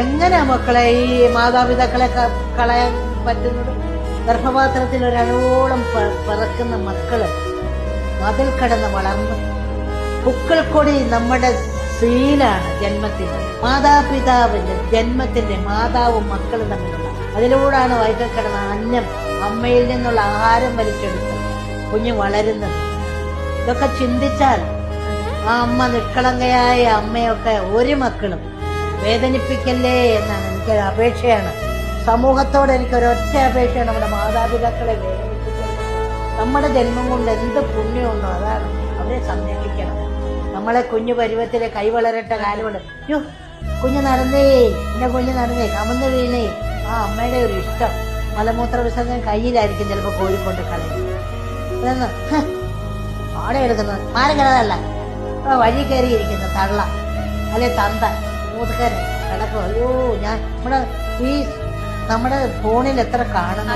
എങ്ങനെ മക്കളെ ഈ മാതാപിതാക്കളെ കളയാൻ പറ്റുന്നത്? ഗർഭപാത്രത്തിൽ ഒരളവോളം പിറക്കുന്ന മക്കള് അതിൽ കിടന്ന് വളർന്നു പുക്കിൾക്കൊടി നമ്മുടെ സീലാണ് ജന്മത്തിന്. മാതാപിതാവിന്റെ ജന്മത്തിന്റെ മാതാവും മക്കളും തമ്മിലുള്ള അതിലൂടെയാണ് വയറ്റിൽ കിടന്ന അന്നം അമ്മയിൽ നിന്നുള്ള ആഹാരം വലിച്ചെടുത്ത് കുഞ്ഞ് വളരുന്നത്. ഇതൊക്കെ ചിന്തിച്ചാൽ ആ അമ്മ നിഷ്കളങ്കയായ അമ്മയൊക്കെ ഒരു മക്കളും വേദനിപ്പിക്കല്ലേ എന്നാണ് എനിക്കൊരു അപേക്ഷയാണ്. സമൂഹത്തോട് എനിക്കൊരൊറ്റ അപേക്ഷയാണ്, നമ്മുടെ മാതാപിതാക്കളെ വേദനിപ്പിക്കല്ലേ. നമ്മുടെ ജന്മം കൊണ്ട് എന്ത് പുണ്യമുണ്ടോ അതാണ്, അവരെ സംരക്ഷിക്കണം. നമ്മളെ കുഞ്ഞു പരുവത്തിലെ കൈ വളരട്ട കാലുകൊണ്ട് യോ കുഞ്ഞ് നടന്നേ, എന്റെ കുഞ്ഞ് നടന്നേ, കമന്ന് വീണേ. ആ അമ്മയുടെ ഒരു ഇഷ്ടം. മലമൂത്ര വിസർജനം കയ്യിലായിരിക്കും ചിലപ്പോൾ കോരിക്കൊണ്ട് കളയും. ഇതൊന്ന് ആടെ എടുക്കുന്നത് മാരകരതല്ല, വഴി കയറിയിരിക്കുന്ന തള്ള അല്ലെ തന്ത മൂതുക്കരെ കിടക്കും. അയ്യോ, നമ്മുടെ ഫോണിൽ എത്ര കാണുന്ന